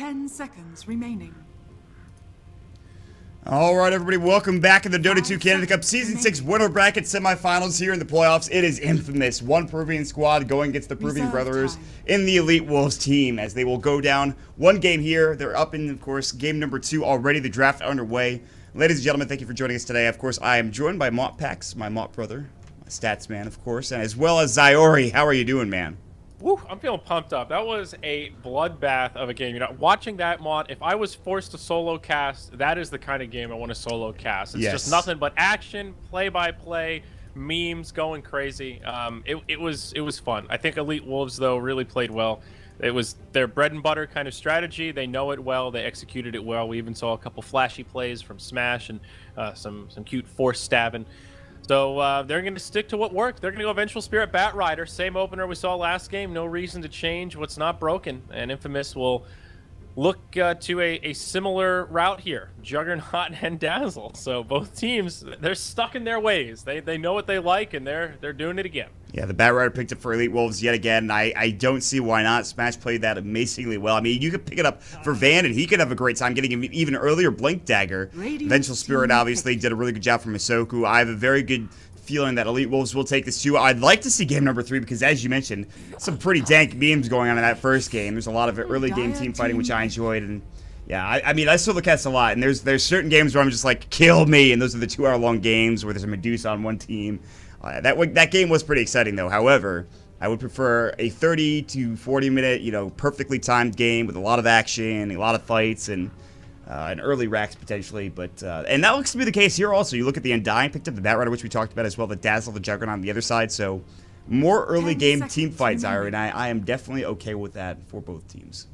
10 seconds remaining. All right, everybody, welcome back to the Dota 2 Canada Cup Season 6 winner bracket semifinals here in the playoffs. It is infamous. One Peruvian squad going against the Peruvian Brothers in the Elite Wolves team as they will go down one game here. They're up in, of course, game number 2 already. The draft underway. Ladies and gentlemen, thank you for joining us today. Of course, I am joined by Pax, my Mott brother, my stats man, of course, and as well as Zyori. How are you doing, man? Woo, I'm feeling pumped up. That was a bloodbath of a game. You know, watching that, Mott, if I was forced to solo cast, that is the kind of game I want to solo cast. It's just nothing but action, play-by-play, memes, going crazy. It was fun. I think Elite Wolves, though, really played well. It was their bread and butter kind of strategy. They know it well. They executed it well. We even saw a couple flashy plays from Smash and some cute force stabbing. So they're going to stick to what worked. They're going to go Vengeful Spirit Bat Rider. Same opener we saw last game. No reason to change what's not broken. And Infamous will look to a similar route here. Juggernaut and Dazzle. So both teams, they're stuck in their ways. They know what they like, and they're doing it again. Yeah, the Bat Rider picked up for Elite Wolves yet again. I don't see why not. Smash played that amazingly well. I mean, you could pick it up for Van, and he could have a great time getting him even earlier Blink Dagger. Vengeful Spirit obviously did a really good job for Masoku. I have a very good feeling that Elite Wolves will take this too. I'd like to see game number 3 because, as you mentioned, some pretty dank memes going on in that first game. There's a lot of early game team fighting, which I enjoyed, and yeah, I mean, I solo cast a lot, and there's certain games where I'm just like, kill me, and those are the 2-hour-long games where there's a Medusa on one team. That game was pretty exciting, though. However, I would prefer a 30 to 40-minute, perfectly timed game with a lot of action, a lot of fights, and an early racks potentially. But and that looks to be the case here also. You look at the Undying, picked up the Bat Rider, which we talked about as well, the Dazzle, the Juggernaut on the other side. So more early game team fights, Ira, and I am definitely okay with that for both teams.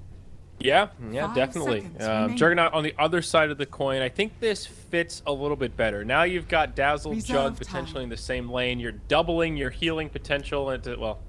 Yeah, definitely. Juggernaut on the other side of the coin. I think this fits a little bit better. Now you've got Dazzle, Jug potentially in the same lane. You're doubling your healing potential. Well,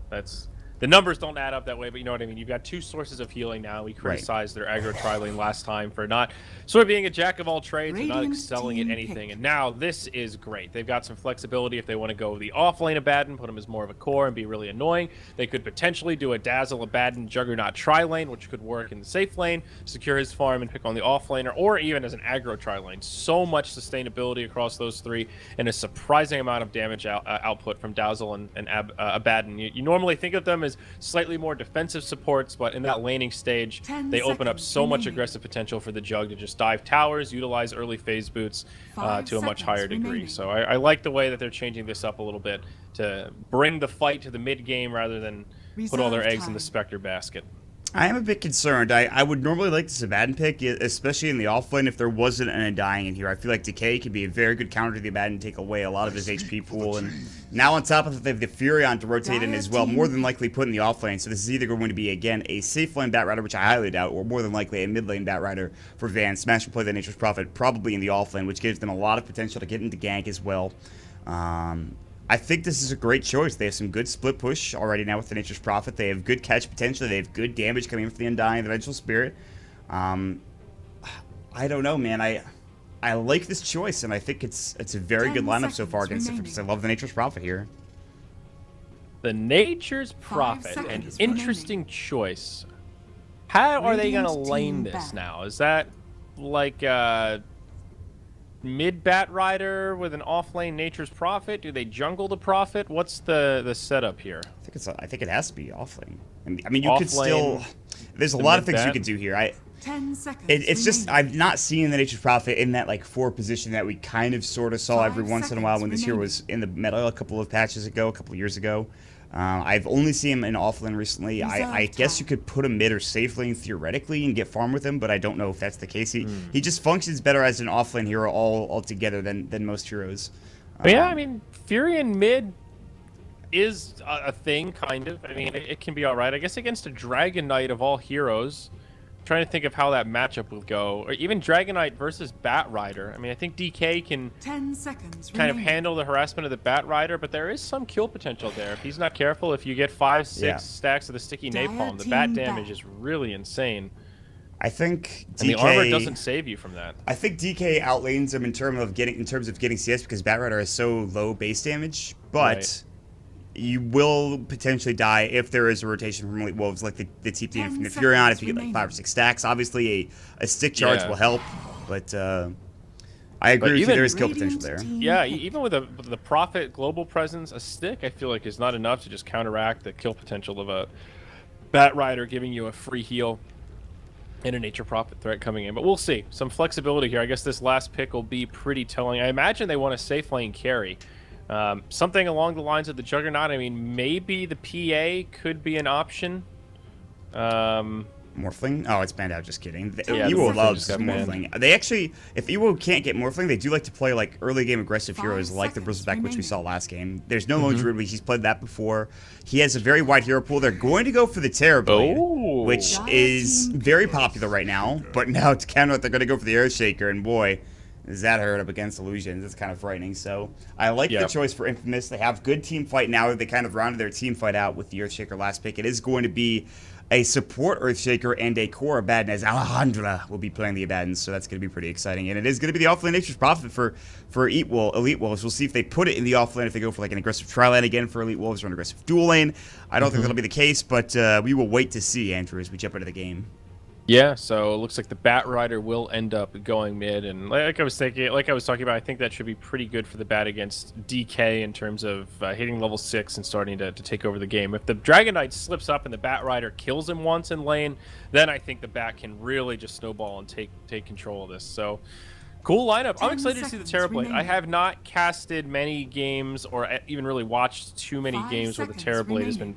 the numbers don't add up that way, but you know what I mean. You've got 2 sources of healing now. We criticized their aggro tri-lane last time for not sort of being a jack of all trades and not excelling at anything. And now this is great. They've got some flexibility if they want to go the off lane Abaddon, put him as more of a core and be really annoying. They could potentially do a Dazzle, Abaddon, Juggernaut tri-lane, which could work in the safe lane, secure his farm and pick on the off laner, or even as an aggro tri-lane. So much sustainability across those 3 and a surprising amount of damage output from Dazzle and Abaddon. You normally think of them as slightly more defensive supports, but in that laning stage, they open up so much aggressive potential for the Jug to just dive towers, utilize early phase boots to a much higher degree. So I like the way that they're changing this up a little bit to bring the fight to the mid game rather than put all their eggs in the Spectre basket. I am a bit concerned. I would normally like this Abaddon pick, especially in the offlane if there wasn't an Undying in here. I feel like Decay could be a very good counter to the Abaddon, take away a lot of his HP pool. And now on top of it, they have the Furion to rotate in as well, more than likely put in the offlane. So this is either going to be, again, a safe lane Bat Rider, which I highly doubt, or more than likely a mid lane Bat Rider for Van. Smash will play the Nature's Prophet probably in the offlane, which gives them a lot of potential to get into gank as well. I think this is a great choice. They have some good split push already now with the Nature's Prophet. They have good catch potential. They have good damage coming in from the Undying, the Vengeful Spirit. I don't know, man. I like this choice, and I think it's a very good lineup so far against Infamous. I love the Nature's Prophet here. The Nature's Prophet, an interesting choice. How are they going to lane this now? Is that like mid Bat Rider with an off-lane Nature's Prophet? Do they jungle the Prophet? What's the setup here? I think it has to be off-lane. I mean, you could still. There's a lot of things you could do here. 10 seconds. It's just I've not seen the Nature's Prophet in that like 4 position that we kind of sort of saw every once in a while when this hero was in the meta a couple of patches ago, a couple of years ago. I've only seen him in offlane recently. I guess you could put him mid or safe lane theoretically and get farm with him, but I don't know if that's the case. He just functions better as an offlane hero altogether than most heroes. Yeah, I mean, Fury in mid is a thing, kind of. I mean, it can be all right. I guess against a Dragon Knight of all heroes. Trying to think of how that matchup would go, or even Dragon Knight versus Bat Rider. I mean, I think DK can 10 seconds kind of handle the harassment of the Bat Rider, but there is some kill potential there. If he's not careful, if you get 5-6 stacks of the sticky napalm, the bat damage is really insane. I think DK, and the armor doesn't save you from that. I think DK outlanes him in terms of getting CS because Bat Rider has so low base damage, but you will potentially die if there is a rotation from Elite Wolves, like the TP and from the Furion. If you get like 5 or 6 stacks, obviously a stick charge will help. But I agree with you. There is kill potential there. Yeah, even with the Prophet global presence, a stick I feel like is not enough to just counteract the kill potential of a Bat Rider giving you a free heal and a Nature Prophet threat coming in. But we'll see. Some flexibility here. I guess this last pick will be pretty telling. I imagine they want a safe lane carry. Something along the lines of the Juggernaut. I mean, maybe the PA could be an option. Morphling? Oh, it's banned out. Just kidding. Ewo loves Morphling. They actually, if Ewo can't get Morphling, they do like to play like early game aggressive heroes like the Bristleback, which we saw last game. There's no Lone Druid, but he's played that before. He has a very wide hero pool. They're going to go for the Terrorblade, which is very popular right now. But now to counter it, they're going to go for the Earthshaker, and boy, is that hurt up against Illusions. It's kind of frightening. So I like the choice for Infamous. They have good team fight now. They kind of rounded their team fight out with the Earthshaker last pick. It is going to be a support Earthshaker and a core Abaddon, as Alejandra will be playing the Abaddons, so that's going to be pretty exciting. And it is going to be the offlane Nature's Prophet for Elite Wolves. We'll see if they put it in the offlane, if they go for like an aggressive tri-lane again for Elite Wolves or an aggressive dual lane. I don't think that'll be the case, but we will wait to see, Andrew, as we jump into the game. Yeah, so it looks like the Bat Rider will end up going mid, and like I was talking about, I think that should be pretty good for the Bat against DK in terms of hitting level 6 and starting to take over the game. If the Dragon Knight slips up and the Bat Rider kills him once in lane, then I think the Bat can really just snowball and take control of this. So cool lineup. I'm excited to see the Terrorblade. I have not casted many games or even really watched too many games where the Terrorblade has been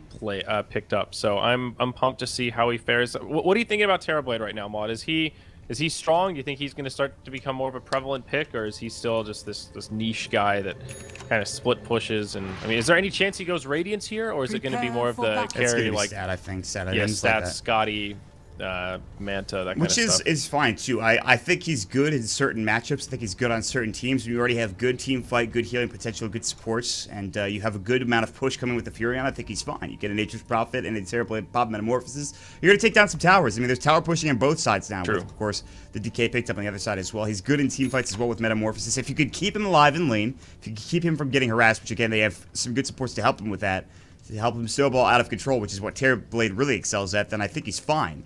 picked up. So I'm pumped to see how he fares. What are you thinking about Terrorblade right now, Maud? Is he strong? Do you think he's going to start to become more of a prevalent pick, or is he still just this niche guy that kind of split pushes? And I mean, is there any chance he goes Radiance here, or is it going to be more of the carry like Stat? I think Stat. Yeah, Stat, like Scotty. Manta, that kind of stuff. Which is fine too. I think he's good in certain matchups. I think he's good on certain teams. You already have good team fight, good healing potential, good supports, and you have a good amount of push coming with the Furion. I think he's fine. You get a Nature's Prophet and a Terrorblade Pop Metamorphosis. You're going to take down some towers. I mean, there's tower pushing on both sides now. True. With, of course, the Decay picked up on the other side as well. He's good in team fights as well with Metamorphosis. If you could keep him alive in lane, if you could keep him from getting harassed, which again, they have some good supports to help him with that, to help him snowball out of control, which is what Terrorblade really excels at, then I think he's fine.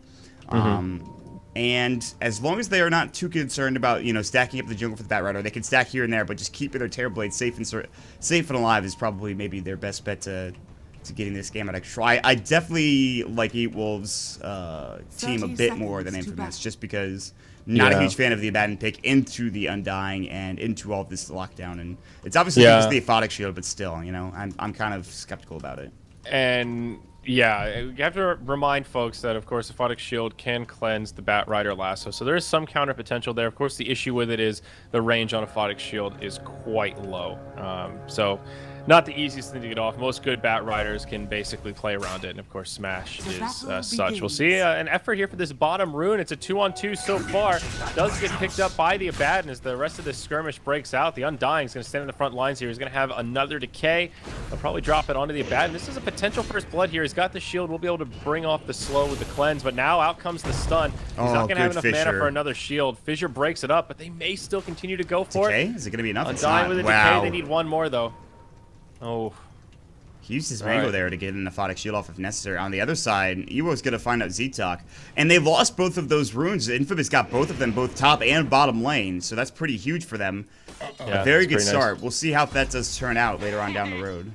And as long as they are not too concerned about, stacking up the jungle for the Bat Rider, they can stack here and there, but just keeping their Terrorblade safe and alive is probably maybe their best bet to getting this game out of control. I definitely like Eat Wolves' team a bit more than Infamous, just because not a huge fan of the Abaddon pick into the Undying and into all this lockdown. And it's obviously because of the Aphotic Shield, but still, I'm kind of skeptical about it. And yeah, you have to remind folks that, of course, the Aphotic Shield can cleanse the Bat Rider lasso, so there is some counter potential there. Of course, the issue with it is the range on Aphotic Shield is quite low. So not the easiest thing to get off. Most good Bat Riders can basically play around it, and of course Smash is such. We'll see an effort here for this bottom rune. It's a 2-on-2 so far. Does get picked up by the Abaddon as the rest of this skirmish breaks out. The Undying is going to stand in the front lines here. He's going to have another Decay. He'll probably drop it onto the Abaddon. This is a potential first blood here. He's got the shield. We'll be able to bring off the slow with the cleanse, but now out comes the stun. He's not going to have enough mana for another shield. Fissure breaks it up, but they may still continue to go for it. Is it going to be enough? Undying with a Decay. They need one more, though. Oh. He used his Mango there to get an Aphotic Shield off if necessary. On the other side, Ewo's going to find out Z-Talk. And they lost both of those runes. Infamous got both of them, both top and bottom lane. So that's pretty huge for them. Yeah, a very good start. Nice. We'll see how that does turn out later on down the road.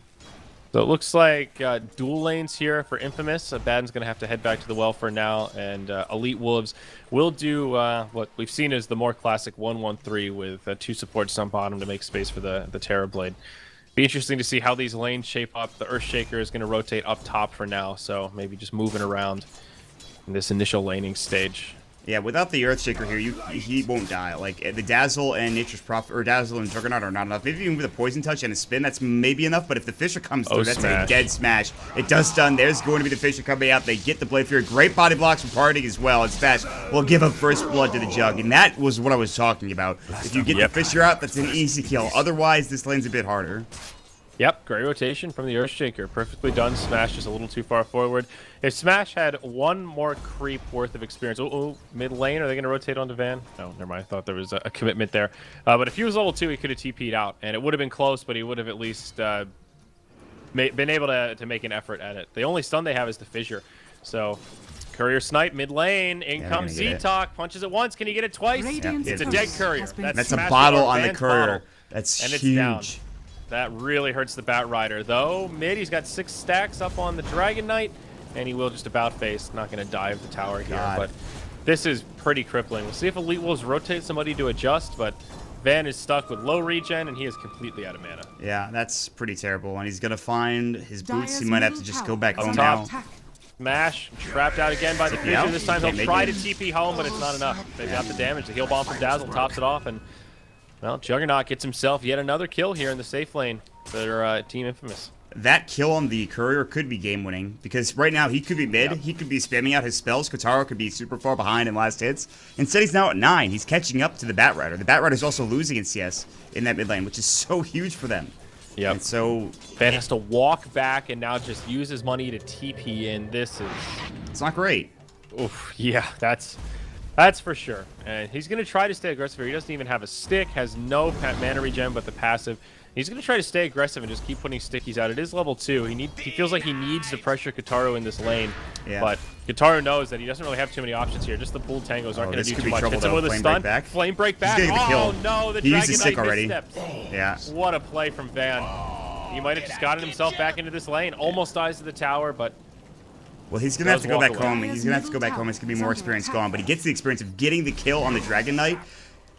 So it looks like dual lanes here for Infamous. Abaddon's going to have to head back to the well for now. And Elite Wolves will do what we've seen as the more classic 1-1-3 with 2 supports on bottom to make space for the Terrorblade. Be interesting to see how these lanes shape up. The Earthshaker is going to rotate up top for now, so maybe just moving around in this initial laning stage. Yeah, without the Earthshaker here, he won't die. Like, the Dazzle and Nature's Prophet, or Dazzle and Juggernaut are not enough. Maybe even with a Poison Touch and a Spin, that's maybe enough, but if the Fissure comes through, that's a dead smash. It does stun. There's going to be the Fissure coming out. They get the Blade Fury. Great body blocks from Parting as well, and Smash will give up first blood to the Jug, and that was what I was talking about. If you get the Fissure out, that's an easy kill. Otherwise, this lane's a bit harder. Yep, great rotation from the Earthshaker. Perfectly done. Smash is a little too far forward. If Smash had one more creep worth of experience... mid lane, are they going to rotate onto Van? No, never mind. I thought there was a commitment there. But if he was level 2, he could have TP'd out, and it would have been close, but he would have at least been able to make an effort at it. The only stun they have is the fissure. So courier snipe mid lane. In comes Z-Talk. Punches it once. Can he get it twice? Yeah, it's a dead courier. That's a bottle on the courier. That's and huge. It's down. That really hurts the Bat Rider. Though mid, he's got 6 stacks up on the Dragon Knight, and he will just about face. Not going to dive the tower here, but this is pretty crippling. We'll see if Elite Wolves rotate somebody to adjust, but Van is stuck with low regen, and he is completely out of mana. Yeah, that's pretty terrible. And he's going to find his boots. He might have to just go back home now. now. Smash, trapped out again by the fissure. This time he'll try to TP home, but it's not enough. They've got the damage. The heal bomb from Dazzle tops it off, and well, Juggernaut gets himself yet another kill here in the safe lane for Team Infamous. That kill on the courier could be game-winning, because right now he could be mid, he could be spamming out his spells, Kotaro could be super far behind in last hits. Instead, he's now at 9. He's catching up to the Bat Rider. The Bat Rider's also losing in CS in that mid lane, which is so huge for them. Yep. And so Van has to walk back and now just use his money to TP in. This is... It's not great. Oof, yeah, that's for sure. And he's going to try to stay aggressive here. He doesn't even have a stick, has no mana regen but the passive. He's going to try to stay aggressive and just keep putting stickies out. It is level 2. He feels like he needs to pressure Kotaro in this lane. Yeah. But Kotaro knows that he doesn't really have too many options here. Just the pool tangos aren't going to do too much. Hits him with a stun. Flame break back. Oh no, the Dragon Knight missteps. Yeah. What a play from Van. He might have just gotten himself back into this lane. Almost dies to the tower, but... Well, he's going to have to go back home. He's going to have to go back home. It's going to be more experience gone. But he gets the experience of getting the kill on the Dragon Knight.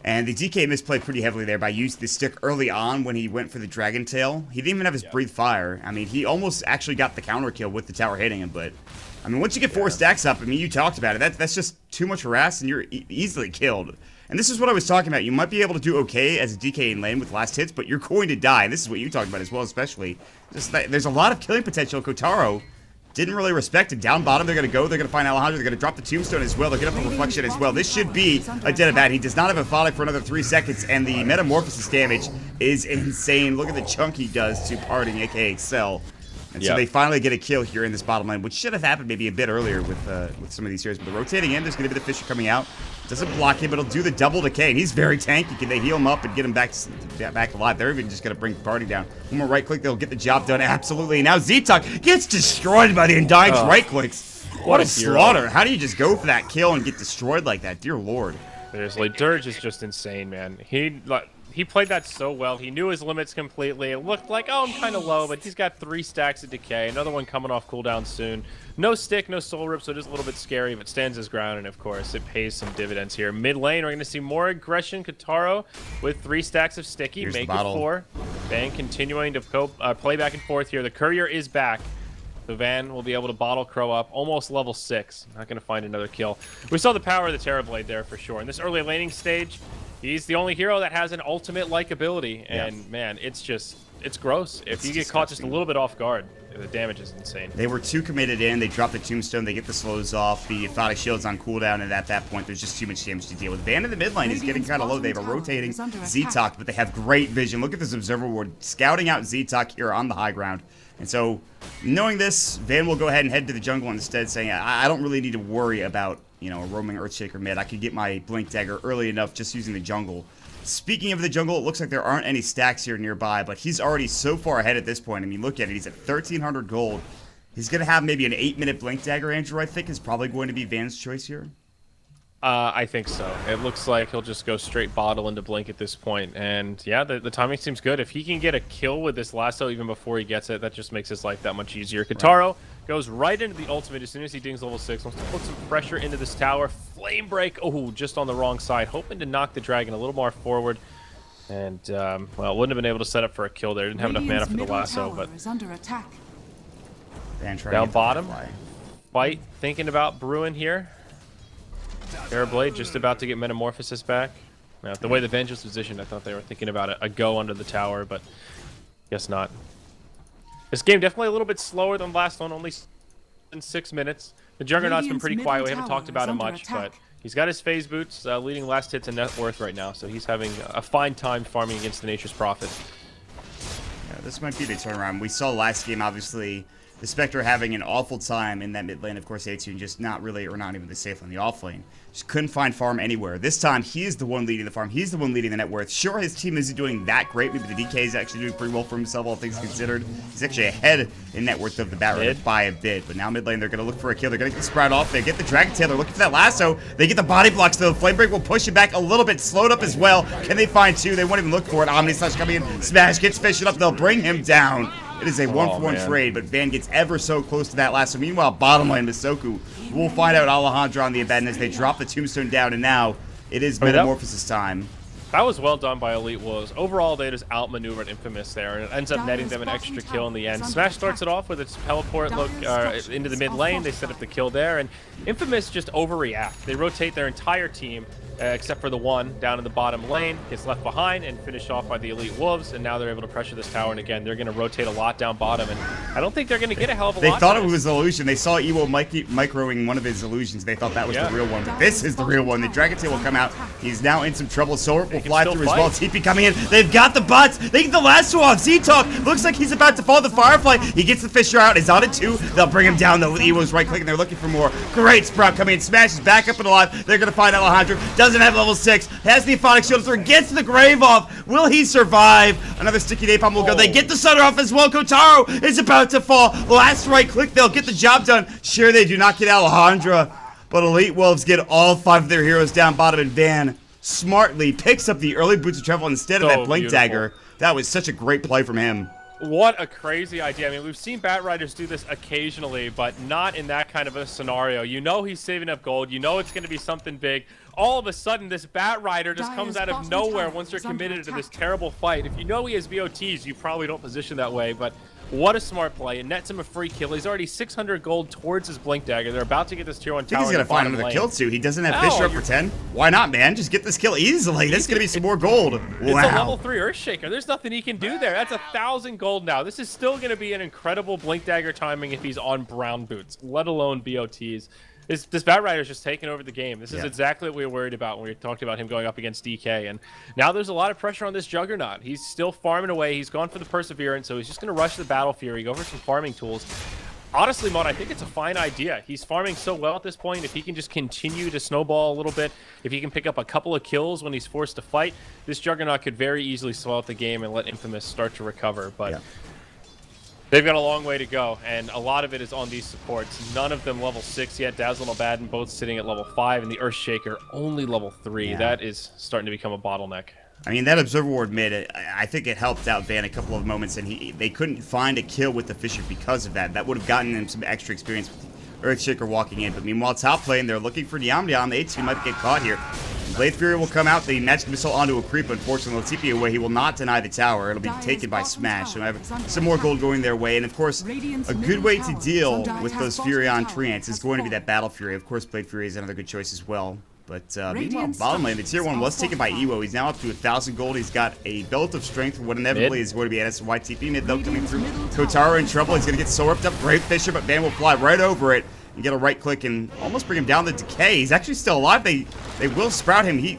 And the DK misplayed pretty heavily there by using the stick early on when he went for the Dragon Tail. He didn't even have his Breathe Fire. I mean, he almost actually got the counter kill with the tower hitting him. But, I mean, once you get 4 stacks up, I mean, you talked about it. That's just too much harass, and you're easily killed. And this is what I was talking about. You might be able to do okay as a DK in lane with last hits, but you're going to die. And this is what you talked about as well, especially. Just that there's a lot of killing potential. Kotaro didn't really respect it. Down bottom, they're going to go. They're going to find Alejandro. They're going to drop the tombstone as well. They'll get up a reflection as well. This should be a dead event. He does not have a Photic for another 3 seconds, and the metamorphosis damage is insane. Look at the chunk he does to Parting, aka Excel. And so they finally get a kill here in this bottom lane, which should have happened maybe a bit earlier with some of these heroes. But the rotating in, there's going to be the Fisher coming out. Doesn't block him, but it'll do the double decay. And he's very tanky. Can they heal him up and get him back alive? They're even just going to bring Party down. One more right click, they'll get the job done. Absolutely. And now Z-Talk gets destroyed by the Undying's right clicks. What a slaughter. How do you just go for that kill and get destroyed like that? Dear Lord. Seriously, Dirge is just insane, man. He played that so well. He knew his limits completely. It looked like, oh, I'm kind of low, but he's got 3 stacks of decay. Another one coming off cooldown soon. No stick, no soul rip, so it is a little bit scary, but stands his ground, and of course, it pays some dividends here. Mid lane, we're going to see more aggression. Kotaro with 3 stacks of sticky. Make it 4. Van continuing to play back and forth here. The courier is back. So Van will be able to bottle Crow up, almost level 6. Not going to find another kill. We saw the power of the Terrorblade there for sure. In this early laning stage, he's the only hero that has an ultimate-like ability. And man, it's gross. If you get caught just a little bit off guard, the damage is insane. They were too committed in. They drop the tombstone. They get the slows off. The Photic Shield's on cooldown, and at that point, there's just too much damage to deal with. Van in the mid lane is getting kind of low. They have a rotating Z-Talk, but they have great vision. Look at this Observer Ward scouting out Z-Talk here on the high ground. And so, knowing this, Van will go ahead and head to the jungle instead, saying, I don't really need to worry about, a roaming Earthshaker mid. I could get my Blink Dagger early enough just using the jungle. Speaking of the jungle, it looks like there aren't any stacks here nearby, but he's already so far ahead at this point. I mean, look at it. He's at 1,300 gold. He's going to have maybe an 8-minute Blink Dagger, Andrew, I think, is probably going to be Van's choice here. I think so. It looks like he'll just go straight bottle into Blink at this point. And yeah, the timing seems good. If he can get a kill with this lasso even before he gets it, that just makes his life that much easier. Kotaro goes right into the ultimate as soon as he dings level 6. Wants to put some pressure into this tower. Flame break. Oh, just on the wrong side. Hoping to knock the dragon a little more forward. And, well, wouldn't have been able to set up for a kill there. Didn't have enough mana for the lasso, but... Down bottom. Fight thinking about brewing here. Terrorblade just about to get Metamorphosis back. Now, the way the Venge was positioned, I thought they were thinking about a go under the tower, but guess not. This game definitely a little bit slower than last one, only in 6 minutes. The Juggernaut's been pretty quiet. We haven't talked about him much, but he's got his phase boots, leading last hits in net worth right now, so he's having a fine time farming against the Nature's Prophet. Yeah, this might be the turnaround. We saw last game, obviously, The Spectre having an awful time in that mid lane. Of course, A2 just not really, or not even the safe on the off lane. Just couldn't find farm anywhere. This time, he is the one leading the farm. He's the one leading the net worth. Sure, his team isn't doing that great. Maybe the DK is actually doing pretty well for himself, all things considered. He's actually ahead in net worth of the Bat Rider by a bit. But now mid lane, they're going to look for a kill. They're going to get the Sprout off. They get the Dragon Tail. They're looking for that lasso. They get the body blocks, though. Flame Break will push it back a little bit. Slowed up as well. Can they find two? They won't even look for it. Omni Slash coming in. Smash gets fishing up. They'll bring him down. It is a one-for-one trade, but Van gets ever so close to that lasso. Meanwhile, bottom lane, Misoku will find out Alejandro on the event as they drop the tombstone down, and now it is Metamorphosis time. That was well done by Elite Wolves. Overall, they just outmaneuvered Infamous there, and it ends up netting them an extra kill in the end. Smash starts it off with its teleport look into the mid lane. They set up the kill there, and Infamous just overreact. They rotate their entire team, except for the one down in the bottom lane, gets left behind and finished off by the Elite Wolves, and now they're able to pressure this tower, and again, they're going to rotate a lot down bottom, and I don't think they're going to get a hell of a lot. They thought it was an illusion. They saw Ewo microing one of his illusions. They thought that was the real one, but this is the real one. The Dragon Tail will come out. He's now in some trouble. Sword will fly through as well. TP coming in. They've got the bots. They get the lasso off. Z-Talk looks like he's about to fall. The Firefly, he gets the Fisher out. Is on it too. They'll bring him down, though. Ewo's right-clicking. They're looking for more. Great Sprout coming in. Smash is back up and alive. They're going to find Alejandro. Doesn't have level 6. Has the Aphotic Shield through, gets the Grave off. Will he survive? Another sticky napalm will go. They get the Sutter off as well. Kotaro is about to fall. Last right click, they'll get the job done. Sure, they do not get Alejandra, but Elite Wolves get all 5 of their heroes down bottom, and Van smartly picks up the early Boots of Travel instead of that Blink Dagger. That was such a great play from him. What a crazy idea. I mean, we've seen Bat Riders do this occasionally, but not in that kind of a scenario. You know he's saving up gold. You know it's going to be something big. All of a sudden, this Bat Rider just comes out of nowhere once you're committed to this terrible fight. If you know he has BOTs, you probably don't position that way, but what a smart play. It nets him a free kill. He's already 600 gold towards his Blink Dagger. They're about to get this tier 1 tower. I think he's going to find another kill, too. He doesn't have Fisher up for 10. Why not, man? Just get this kill easily. This is going to be some more gold. Wow. It's a level 3 Earthshaker. There's nothing he can do there. That's 1,000 gold now. This is still going to be an incredible Blink Dagger timing if he's on brown boots, let alone BOTs. This Bat Rider is just taking over the game. This is exactly what we were worried about when we talked about him going up against DK. And now there's a lot of pressure on this Juggernaut. He's still farming away. He's gone for the Perseverance, so he's just going to rush the Battle Fury, go for some farming tools. Honestly, Mod, I think it's a fine idea. He's farming so well at this point. If he can just continue to snowball a little bit, if he can pick up a couple of kills when he's forced to fight, this Juggernaut could very easily swell out the game and let Infamous start to recover. But they've got a long way to go, and a lot of it is on these supports. None of them level 6 yet. Dazzle and Abaddon both sitting at level 5, and the Earthshaker only level 3. That is starting to become a bottleneck. I mean, that Observer Ward mid, I think it helped out Van a couple of moments, and they couldn't find a kill with the Fisher because of that. That would have gotten them some extra experience with Earthshaker walking in. But meanwhile, top lane, they're looking for Diam. The A2 might get caught here. Blade Fury will come out. The Magic Missile onto a creep, unfortunately. They'll TP away. He will not deny the tower. It'll be taken by Smash. So I have some more gold going their way. And of course, a good way to deal with those Furion treants is going to be that Battle Fury. Of course, Blade Fury is another good choice as well. But meanwhile, bottom lane, the tier 1 was taken by Ewo. He's now up to 1,000 gold. He's got a belt of strength for what inevitably is going to be an SY TP mid, though, coming through. Kotaro in trouble. He's going to get so ripped up. Great Fisher, but Van will fly right over it and get a right click and almost bring him down the decay. He's actually still alive. They will sprout him. He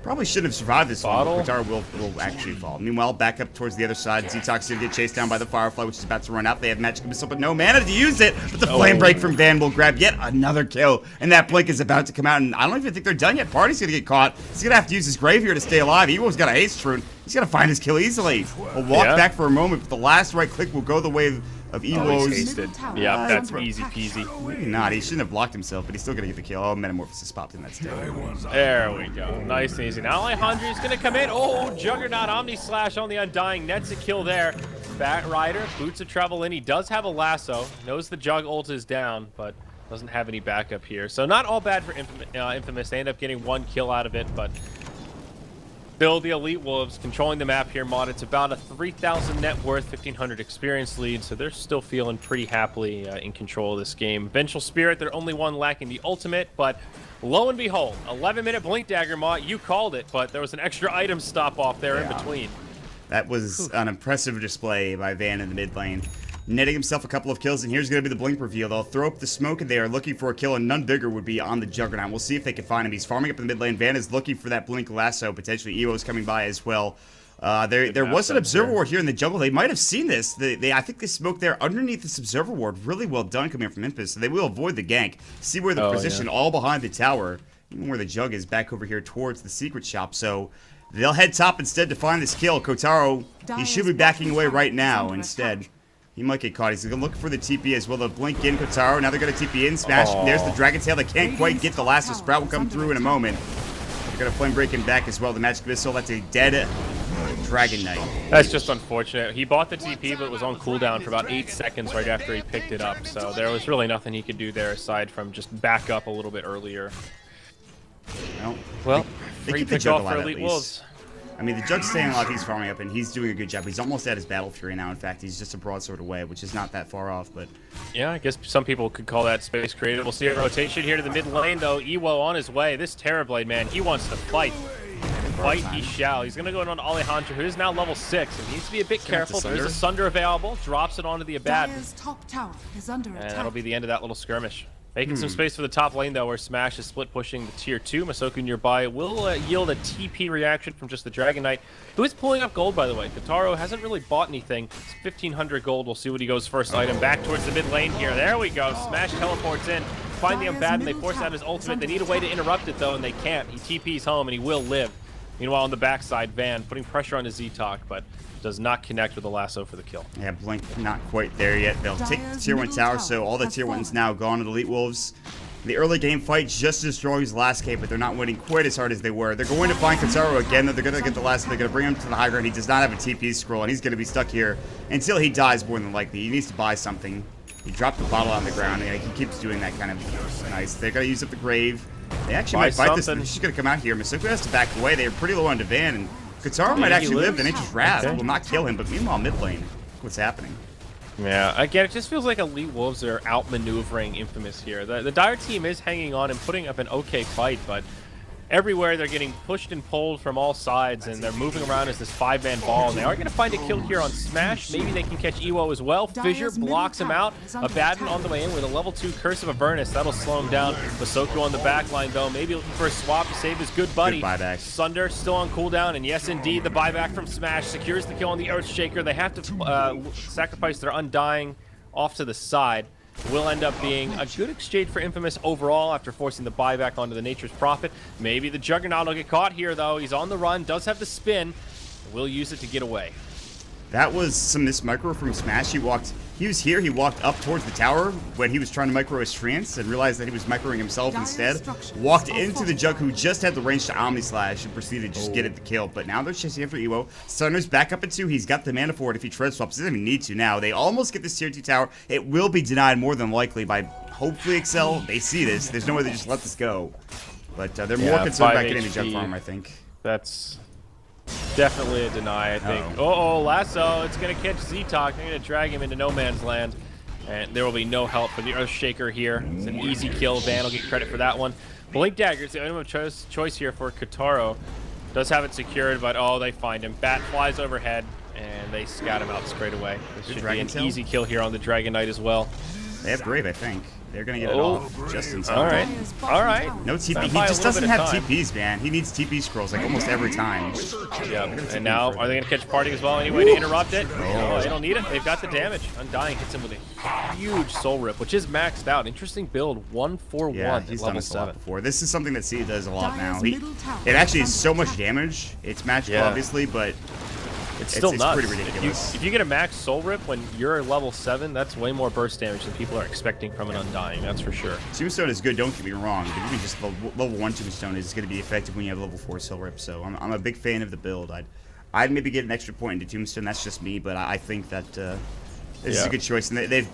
probably shouldn't have survived this one. Kotaro will actually fall. Meanwhile, back up towards the other side. Z-Tox going to get chased down by the Firefly, which is about to run out. They have Magic Missile, but no mana to use it. But the Flame Break from Van will grab yet another kill. And that Blink is about to come out. And I don't even think they're done yet. Party's going to get caught. He's going to have to use his Grave here to stay alive. Ewo's got a haste rune. He's going to find his kill easily. We'll walk back for a moment, but the last right click will go the way of Ewo's. Yeah, that's easy peasy. Maybe not. He shouldn't have blocked himself, but he's still going to get the kill. Oh, Metamorphosis popped in that state. There we go. Nice and easy. Now Alejandro's going to come in. Oh, Juggernaut Omni Slash on the Undying. Nets a kill there. Bat Rider, Boots of Travel in. He does have a lasso. Knows the Jug ult is down, but doesn't have any backup here. So not all bad for Infamous. They end up getting 1 kill out of it, but still the Elite Wolves controlling the map here, Mod. It's about a 3,000 net worth, 1,500 experience lead, so they're still feeling pretty happily in control of this game. Vengeful Spirit, they're only one lacking the ultimate, but lo and behold, 11-minute Blink Dagger, Mod. You called it, but there was an extra item stop off there in between. That was an impressive display by Van in the mid lane. Netting himself a couple of kills, and here's going to be the Blink reveal. They'll throw up the smoke, and they are looking for a kill, and none bigger would be on the Juggernaut. We'll see if they can find him. He's farming up in the mid lane. Van is looking for that Blink lasso. Potentially Ewo's coming by as well. There was an observer ward here in the jungle. They might have seen this. I think they smoked there underneath this observer ward. Really well done coming from Impus. So they will avoid the gank. See where the position all behind the tower, even where the jug is back over here towards the secret shop. So they'll head top instead to find this kill. Kotaro, he should be backing away right now instead. He might get caught. He's looking for the TP as well. They'll blink in Kotaro. Now they're going to TP in. Smash. There's the Dragon Tail. They can't quite get the last. So Sprout will come through in a moment. They're going to flame break him back as well. The Magic Missile. That's a dead Dragon Knight. That's just unfortunate. He bought the TP, but it was on cooldown for about 8 seconds right after he picked it up. So there was really nothing he could do there aside from just back up a little bit earlier. Well, they keep the jug alive at least. I mean, the Jug's staying alive, he's farming up, and he's doing a good job. He's almost at his Battle Fury now. In fact, he's just a broadsword away, which is not that far off, but... Yeah, I guess some people could call that space creative. We'll see a rotation here to the mid lane, though. Ewo on his way. This Terrorblade, man, he wants to fight. Fight he shall. He's going to go in on Alejandro, who is now level 6, and needs to be a bit careful. There's a Sunder available. Drops it onto the Abaddon. Top tower is under attack. And that'll be the end of that little skirmish. Making some space for the top lane, though, where Smash is split pushing the tier 2. Masoku nearby will yield a TP reaction from just the Dragon Knight, who is pulling up gold, by the way. Kotaro hasn't really bought anything. It's 1,500 gold. We'll see what he goes first item. Back towards the mid lane here. There we go. Smash teleports in. Find the Abaddon. They force out his ultimate. They need a way to interrupt it, though, and they can't. He TP's home, and he will live. Meanwhile, on the backside, Van putting pressure on his Z-Talk, but does not connect with the lasso for the kill. Yeah, Blink not quite there yet. They'll take the tier 1 tower, so all the tier 1's now gone to the Elite Wolves. The early game fight just as strong as the last game, but they're not winning quite as hard as they were. They're going to find Kotaro again. They're going to get the last. They're going to bring him to the high ground. He does not have a TP scroll, and he's going to be stuck here until he dies more than likely. He needs to buy something. He dropped the bottle on the ground, and he keeps doing that kind of nice. They're going to use up the grave. They actually might fight this. She's going to come out here. Masoku has to back away. They're pretty low on Devan, and Kotaro might actually live. The Nature's Wrath will not kill him, but meanwhile, mid lane, what's happening? Yeah, again, it just feels like Elite Wolves are outmaneuvering Infamous here. The Dire team is hanging on and putting up an okay fight, but everywhere they're getting pushed and pulled from all sides, and they're moving around as this 5-man ball. And they are going to find a kill here on Smash. Maybe they can catch Ewo as well. Fissure blocks him out. Abaddon on the way in with a level 2 Curse of Avernus. That'll slow him down. Masoku on the back line, though. Maybe looking for a swap to save his good buddy. Good buyback. Sunder still on cooldown, and yes, indeed, the buyback from Smash secures the kill on the Earthshaker. They have to sacrifice their Undying off to the side. Will end up being a good exchange for Infamous overall after forcing the buyback onto the Nature's Prophet. Maybe the Juggernaut will get caught here, though. He's on the run, does have the spin. Will use it to get away. That was some missed micro from Smash. He was here, he walked up towards the tower when he was trying to micro his trance and realized that he was microing himself instead. Walked into the Jug, who just had the range to Omni Slash, and proceeded to just get it the kill. But now they're chasing after Ewo. Sunder's back up at 2. He's got the mana for it if he tread swaps. He doesn't even need to now. They almost get this tier 2 tower. It will be denied more than likely by hopefully Excel. They see this. There's no way they just let this go. But they're more concerned about getting the Jug farm, I think. That's definitely a deny, I think. Uh-oh, lasso. It's going to catch Z-Talk. They're going to drag him into no man's land. And there will be no help for the Earthshaker here. It's an easy kill. Van will get credit for that one. Blink Dagger is the only choice here for Kotaro. Does have it secured, but they find him. Bat flies overhead, and they scout him out straight away. This should be an easy kill here on the Dragon Knight as well. They have Brave, I think. They're going to get it off just in time. All right. No TP. He just doesn't have TPs, man. He needs TP scrolls like almost every time. Yeah. And now, are they going to catch Party as well anyway to interrupt it? Oh, they don't need it. They've got the damage. Undying hits him with a huge Soul Rip, which is maxed out. Interesting build. 1-4-1 Yeah, he's done this a lot before. This is something that C does a lot now. It actually is so much damage. It's magical, obviously, but it's still nuts. Pretty ridiculous. If you get a max Soul Rip when you're level 7, that's way more burst damage than people are expecting from an Undying, that's for sure. Tombstone is good, don't get me wrong, but even just level 1 Tombstone is going to be effective when you have level 4 Soul Rip, so I'm a big fan of the build. I'd maybe get an extra point into Tombstone, that's just me, but I think that this is a good choice. And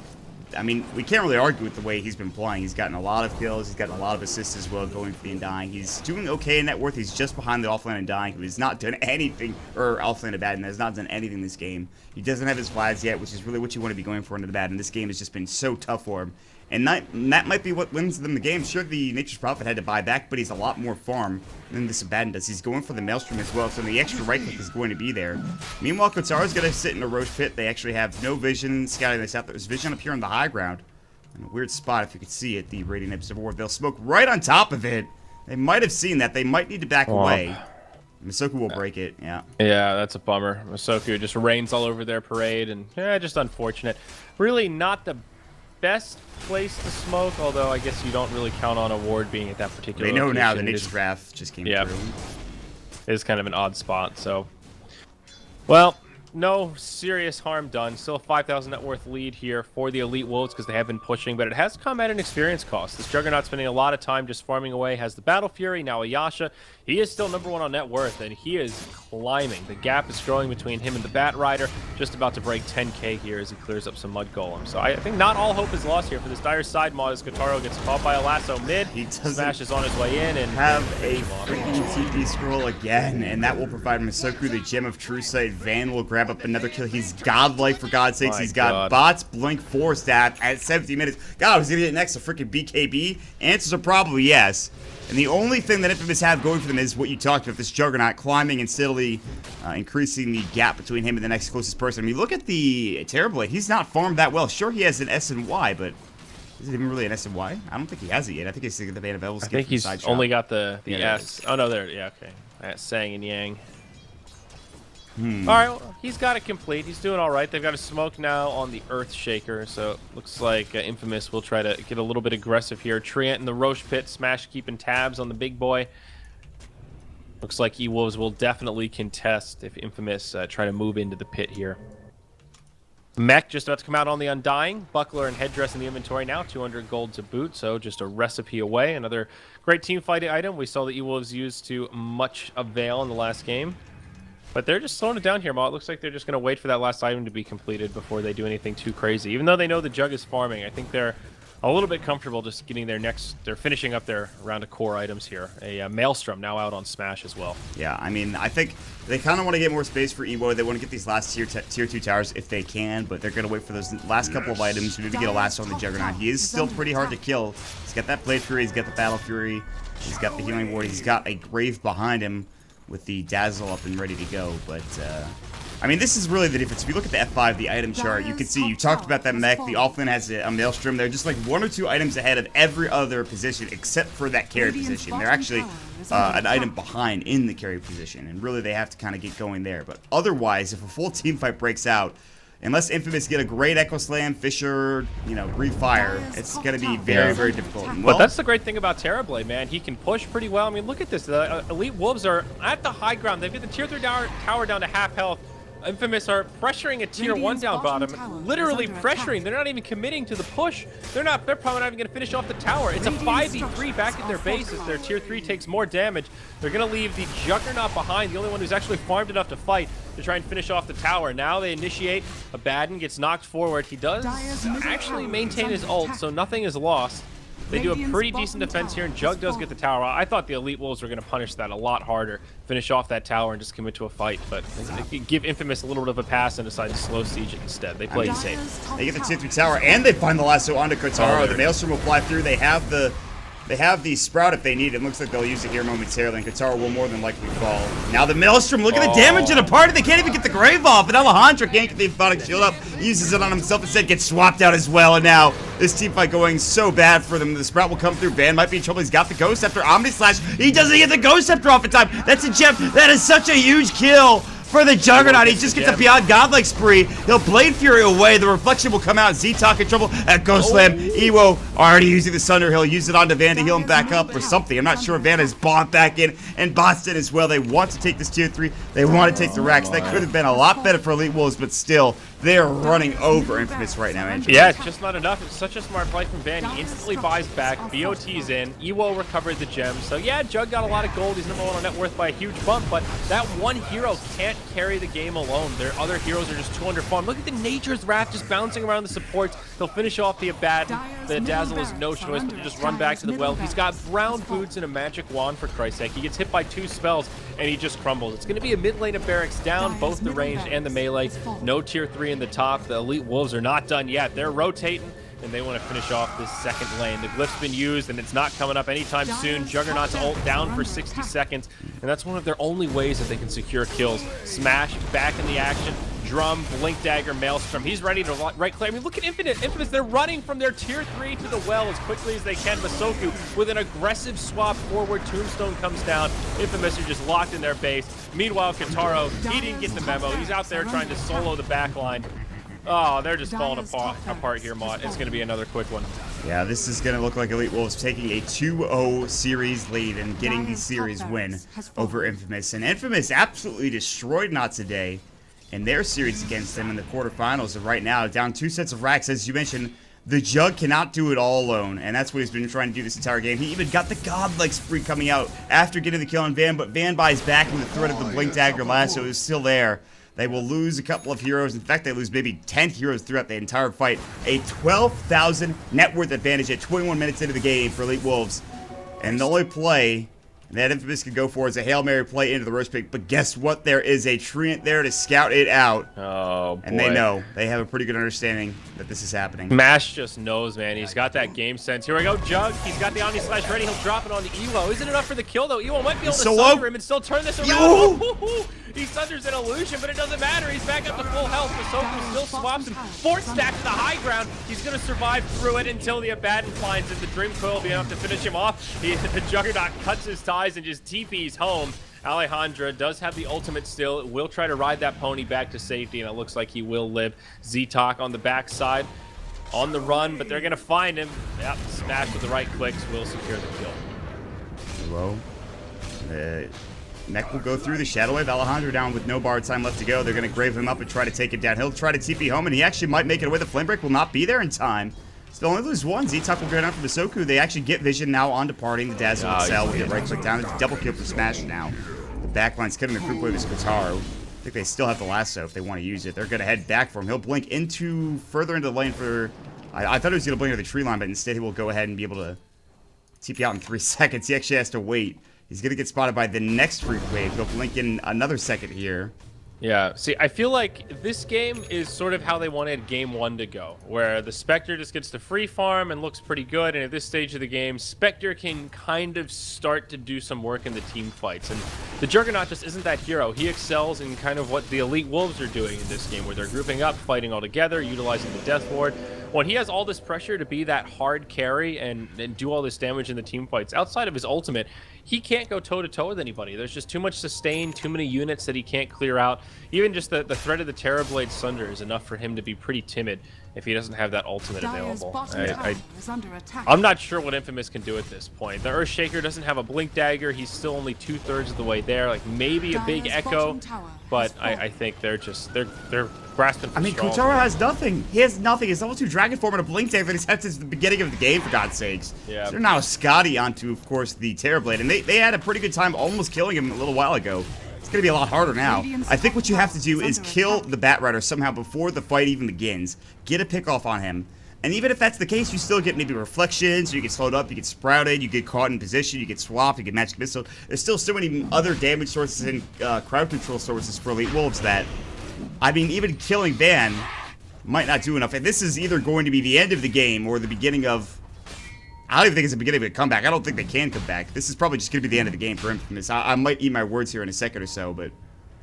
I mean, we can't really argue with the way he's been playing. He's gotten a lot of kills. He's gotten a lot of assists as well going for the Undying. He's doing okay in net worth. He's just behind the offlane Undying, who has not done anything, or offlane Abaddon has not done anything this game. He doesn't have his flags yet, which is really what you want to be going for in Abaddon. This game has just been so tough for him. And that might be what wins them the game. Sure, the Nature's Prophet had to buy back, but he's a lot more farm than this Abaddon does. He's going for the Maelstrom as well, so the extra right click is going to be there. Meanwhile, Kotaro's going to sit in a Roche Pit. They actually have no vision scouting this out. There's vision up here on the high ground. In a weird spot, if you could see it, the Radiant Observer Ward. They'll smoke right on top of it. They might have seen that. They might need to back away. Masoku will break it, yeah. Yeah, that's a bummer. Masoku just rains all over their parade, and yeah, just unfortunate. Really not the best place to smoke, although I guess you don't really count on a ward being at that particular They know location. now the Nature's Wrath just came through. It is kind of an odd spot, so... Well, no serious harm done. Still a 5,000 net worth lead here for the Elite Wolves because they have been pushing, but it has come at an experience cost. This Juggernaut spending a lot of time just farming away, has the Battle Fury, now a Yasha. He is still #1 on net worth, and he is climbing. The gap is growing between him and the Bat Rider, just about to break 10k here as he clears up some Mud Golem. So I think not all hope is lost here for this dire side mod as Kotaro gets caught by a lasso mid. He smashes on his way in and have a freaking TP scroll again, and that will provide Masoku the Gem of True Sight. Van will grab up another kill. He's godlike, for God's sakes. He's got bots, blink, force stat at 17 minutes. God, was he gonna get next to freaking BKB? Answers are probably yes. And the only thing that Infamous have going for them is what you talked about, this Juggernaut climbing and steadily increasing the gap between him and the next closest person. I mean, look at the Terrorblade. He's not farmed that well. Sure, he has an S and Y, but is it even really an S and Y? I don't think he has it yet. I think he's got the Band of Evil. I think he's only got the S. Oh, no, there. Yeah, okay. That's Sang and Yang. All right, well, he's got it complete. He's doing all right. They've got a smoke now on the Earth Shaker, so it looks like Infamous will try to get a little bit aggressive here. Treant in the Roche pit, Smash keeping tabs on the big boy. Looks like E-Wolves will definitely contest if Infamous try to move into the pit here. Mech just about to come out on the Undying. Buckler and Headdress in the inventory now, 200 gold to boot, so just a recipe away. Another great team fighting item we saw the E-Wolves use to much avail in the last game. But they're just slowing it down here, Ma. It looks like they're just going to wait for that last item to be completed before they do anything too crazy. Even though they know the Jug is farming, I think they're a little bit comfortable just getting their next... They're finishing up their round of core items here. A Maelstrom now out on Smash as well. Yeah, I mean, I think they kind of want to get more space for Evo. They want to get these last tier 2 towers if they can, but they're going to wait for those last couple of items. Maybe get a last on the Juggernaut. He is still pretty hard to kill. He's got that Blade Fury, he's got the Battle Fury, he's got the Healing Ward, he's got a Grave behind him with the Dazzle up and ready to go, but I mean, this is really the difference. If you look at the F5, the item chart, you can see, you talked about that mech, the Offlane has a Maelstrom. They're just like 1 or 2 items ahead of every other position except for that carry position. They're actually an item behind in the carry position, and really they have to kind of get going there. But otherwise, if a full team fight breaks out, unless Infamous get a great Echo Slam, Fisher, you know, breathe fire, it's going to be very, very difficult. Well, but that's the great thing about Terrorblade, man. He can push pretty well. I mean, look at this. The Elite Wolves are at the high ground. They've got the tier 3 tower down to half health. Infamous are pressuring a tier 1 down bottom, literally pressuring. They're not even committing to the push. They're probably not even going to finish off the tower. It's a 5v3 back at their base as their tier 3 takes more damage. They're going to leave the Juggernaut behind, the only one who's actually farmed enough to fight, to try and finish off the tower. Now they initiate. Abaddon gets knocked forward. He does actually maintain his ult, so nothing is lost. They do a pretty decent defense here, and Jug does get the tower. I thought the Elite Wolves were going to punish that a lot harder, finish off that tower, and just commit to a fight. But they give Infamous a little bit of a pass and decide to slow siege it instead. They play it safe. They get the tier 3 tower, and they find the lasso onto Kotaro. The Maelstrom will fly through. They have the Sprout if they need it. It looks like they'll use it here momentarily, and Kotaro will more than likely fall. Now the Maelstrom, look at the damage in a party. They can't even get the Grave off, and Alejandro can't get the Emphatic Shield up. He uses it on himself instead, gets swapped out as well, and now this team fight going so bad for them. The Sprout will come through. Van might be in trouble. He's got the Ghost Scepter. Omni Slash. He doesn't get the Ghost Scepter off in time. That's a gem. That is such a huge kill for the Juggernaut. He just gets a Beyond Godlike spree. He'll Blade Fury away. The Reflection will come out. Z-Talk in trouble at Ghost Slam. Ewo already using the Sunder. He'll use it onto Van to heal him back up or something. I'm not sure if Van has bombed back in, and Boston as well. They want to take this tier 3. They want to take the racks. That could have been a lot better for Elite Wolves, but still, they are running over Infamous right now, Andrew. Yeah, it's just not enough. It's such a smart play from Van. He instantly buys back. BOT's in. Ewo recovered the gem. So yeah, Jug got a lot of gold. He's #1 on net worth by a huge bump, but that one hero can't carry the game alone. Their other heroes are just too underfarmed. Look at the Nature's Wrath just bouncing around the supports. He'll finish off the Abaddon. The Dazzle is no choice but to just run back to the well. He's got brown boots and a magic wand, for Christ's sake. He gets hit by 2 spells, and he just crumbles. It's going to be a mid lane of Barracks down, both the range and the melee. No tier 3 in the top. The Elite Wolves are not done yet. They're rotating. and they want to finish off this second lane. The glyph's been used, and it's not coming up anytime soon. Juggernaut's ult down for 60 seconds, and that's one of their only ways that they can secure kills. Smash back in the action. Drum, Blink Dagger, Maelstrom. He's ready to right click. I mean, look at Infamous. They're running from their tier 3 to the well as quickly as they can. Masoku with an aggressive swap forward. Tombstone comes down. Infamous are just locked in their base. Meanwhile, Kataro, he didn't get the memo. He's out there trying to solo the backline. Oh, they're just falling apart here, Mott. It's going to be another quick one. Yeah, this is going to look like Elite Wolves taking a 2-0 series lead and getting the series win over Infamous. And Infamous absolutely destroyed Not today in their series against them in the quarterfinals. And right now, down 2 sets of racks. As you mentioned, the Jug cannot do it all alone, and that's what he's been trying to do this entire game. He even got the godlike spree coming out after getting the kill on Van, but Van buys back, and the threat of the Blink Dagger lasso is still there. They will lose a couple of heroes. In fact, they lose maybe 10 heroes throughout the entire fight. A 12,000 net worth advantage at 21 minutes into the game for Elite Wolves. And the only play that Infamous could go for is a Hail Mary play into the Roche Pick. But guess what? There is a Treant there to scout it out. Oh, boy. And they know. They have a pretty good understanding that this is happening. Mash just knows, man. He's got that game sense. Here we go, Jug. He's got the Omni Slash ready. He'll drop it on the Ewo. Isn't enough for the kill, though. Ewo might be able to sunder him and still turn this around. He sunders an illusion, but it doesn't matter. He's back up to full health. Masoku still swaps him. Fort stack to the high ground. He's going to survive through it until the Abaddon finds it. The Dream Coil will be enough to finish him off. The Juggernaut cuts his ties and just TPs home. Alejandra does have the ultimate still. Will try to ride that pony back to safety, and it looks like he will live. Z-Talk on the backside on the run, but they're going to find him. Yep, smash with the right clicks will secure the kill. Well, Mech will go through the Shadow Wave. Alejandro down with no bar time left to go. They're going to grave him up and try to take it down. He'll try to TP home, and he actually might make it away. The Flame Break will not be there in time. So they'll only lose one. Z-Talk will go down for Masoku. They actually get Vision now on departing. The Dazzle will sell. Will get right click down. It's double kill for Smash now. The backline's cutting the group wave is Kataro. I think they still have the lasso if they want to use it. They're going to head back for him. He'll blink further into the lane for... I thought he was going to blink into the tree line, but instead he will go ahead and be able to TP out in 3 seconds. He actually has to wait. He's going to get spotted by the next freak wave. He'll blink in another second here. Yeah, see, I feel like this game is sort of how they wanted Game 1 to go, where the Spectre just gets to free farm and looks pretty good, and at this stage of the game, Spectre can kind of start to do some work in the team fights, and the Juggernaut just isn't that hero. He excels in kind of what the Elite Wolves are doing in this game, where they're grouping up, fighting all together, utilizing the Death Ward. When he has all this pressure to be that hard carry and do all this damage in the team fights, outside of his ultimate, he can't go toe-to-toe with anybody. There's just too much sustain, too many units that he can't clear out. Even just the threat of the Terrorblade Sunder is enough for him to be pretty timid if he doesn't have that ultimate available. I'm not sure what Infamous can do at this point. The Earthshaker doesn't have a Blink Dagger. He's still only 2/3 of the way there. Like, maybe a big Echo, but I think they're grasping for straws. Kotaro has nothing. He has nothing. He's level 2 Dragon Form and a Blink Dagger that he's had since the beginning of the game, for God's sakes. Yeah. So they're now Scotty onto, of course, the Terrorblade, and they had a pretty good time almost killing him a little while ago. It's going to be a lot harder now. I think what you have to do is kill the Bat Rider somehow before the fight even begins. Get a pick off on him. And even if that's the case, you still get maybe reflections, you get slowed up, you get sprouted, you get caught in position, you get swapped, you get magic missile. There's still so many other damage sources and crowd control sources for Elite Wolves that, I mean, even killing Van might not do enough. And this is either going to be the end of the game or the beginning of... I don't even think it's the beginning of a comeback. I don't think they can come back. This is probably just going to be the end of the game for Infamous. I might eat my words here in a second or so, but...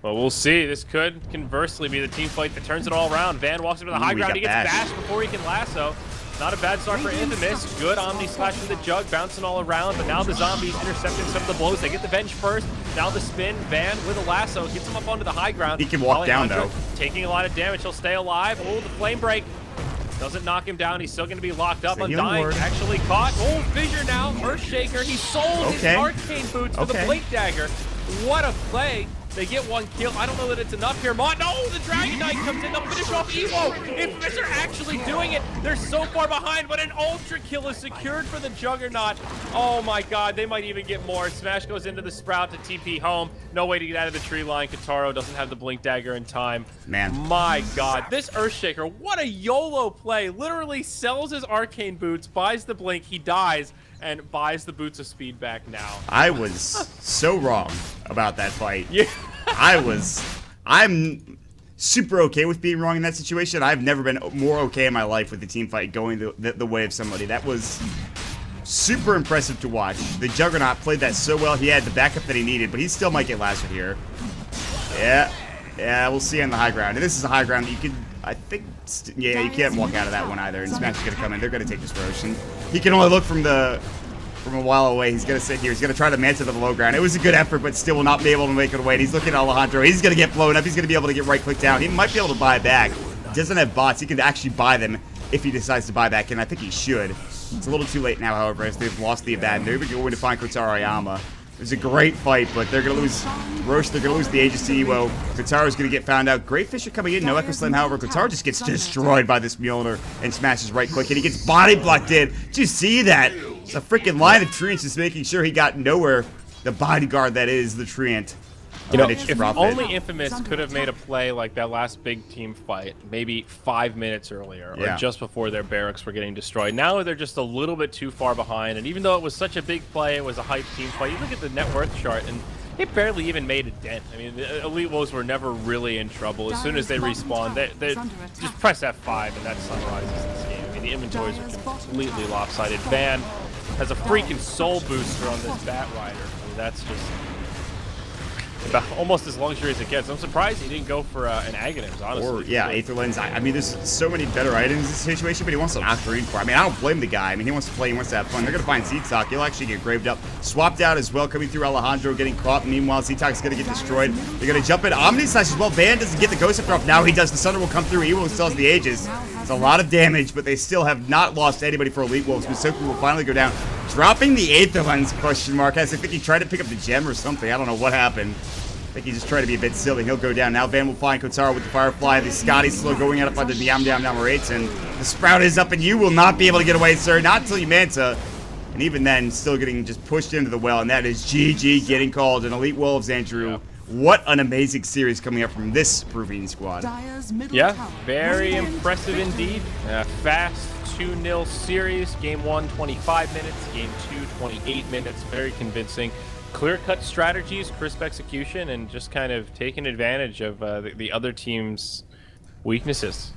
Well, we'll see. This could conversely be the team fight that turns it all around. Van walks into the high ground. He gets bashed before he can lasso. Not a bad start for Infamous. Good Omni Slash from the Jug, bouncing all around. But now the zombies intercepting some of the blows. They get the Venge first. Now the spin. Van with a lasso gets him up onto the high ground. He can walk down, though. Taking a lot of damage. He'll stay alive. Oh, the Flame Break doesn't knock him down. He's still going to be locked up. Undying actually caught. Oh, Fissure now. Earthshaker. He sold his Arcane Boots for the Blink Dagger. What a play. They get one kill. I don't know that it's enough here. No, the Dragon Knight comes in. They'll finish off Evo. Infamous are actually doing it. They're so far behind, but an Ultra kill is secured for the Juggernaut. Oh my God, they might even get more. Smash goes into the Sprout to TP home. No way to get out of the tree line. Kataro doesn't have the Blink Dagger in time. Man. My God, this Earthshaker, what a YOLO play. Literally sells his Arcane Boots, buys the Blink, he dies, and buys the Boots of Speed back now. I was so wrong about that fight. Yeah. super okay with being wrong in that situation. I've never been more okay in my life with the team fight going the way of somebody. That was super impressive to watch. The Juggernaut played that so well. He had the backup that he needed, but he still might get lasted here. Yeah, we'll see on the high ground. And this is a high ground that you can, I think, yeah, you can't walk out of that one either. And Smash is going to come in. They're going to take this Roche. And he can only look from a while away. He's going to sit here. He's going to try to manta to the low ground. It was a good effort, but still will not be able to make it away. And he's looking at Alejandro. He's going to get blown up. He's going to be able to get right-click down. He might be able to buy back. He doesn't have bots. He can actually buy them if he decides to buy back, and I think he should. It's a little too late now, however, as they've lost the Abaddon. They're going to find Kotaro Ayama. It was a great fight, but they're going to lose Roche. They're going to lose the agency. Well, Kotaro's going to get found out. Great Fisher coming in. No Echo Slam, however. Kotaro just gets destroyed by this Mjolnir and smashes right-click, and he gets body blocked in. Did you see that? It's a freaking line of Treants just making sure he got nowhere. The bodyguard that is the Treant. You know, if only Infamous could have made a play like that last big team fight, maybe 5 minutes earlier, or just before their barracks were getting destroyed. Now they're just a little bit too far behind, and even though it was such a big play, it was a hype team fight. You look at the net worth chart, and it barely even made a dent. I mean, the Elite Wolves were never really in trouble. As soon as they respawn, they just press F5, and that summarizes this game. I mean, the inventories are completely lopsided. Van has a freaking soul booster on this Bat Rider. I mean, that's just about almost as luxurious as it gets. I'm surprised he didn't go for an Aghanim's, honestly. Or, yeah, Aether Lens. I mean, there's so many better items in this situation, but he wants to knock green for. I mean, I don't blame the guy. I mean, he wants to play, he wants to have fun. They're going to find Z-Talk. He'll actually get graved up. Swapped out as well, coming through Alejandro, getting caught. Meanwhile, Z-Talk's going to get destroyed. They're going to jump in. Omni Slash as well. Van doesn't get the Ghost Scepter off. Now he does. The Thunder will come through. Evo still has the Aegis. It's a lot of damage, but they still have not lost anybody for Elite Wolves. Misoku will finally go down. Dropping the Aether Lens, question mark. As I think he tried to pick up the gem or something. I don't know what happened. I think he just tried to be a bit silly. He'll go down. Now Van will find Kotaro with the Firefly. The Scotty slow going out up on the Yam number 8. And the Sprout is up, and you will not be able to get away, sir. Not until you Manta. And even then, still getting just pushed into the well. And that is GG getting called. And Elite Wolves, Andrew. Yep. What an amazing series coming up from this Peruvian squad. Yeah, very impressive indeed. Fast 2-0 series. Game 1, 25 minutes. Game 2, 28 minutes. Very convincing. Clear-cut strategies, crisp execution, and just kind of taking advantage of the other team's weaknesses.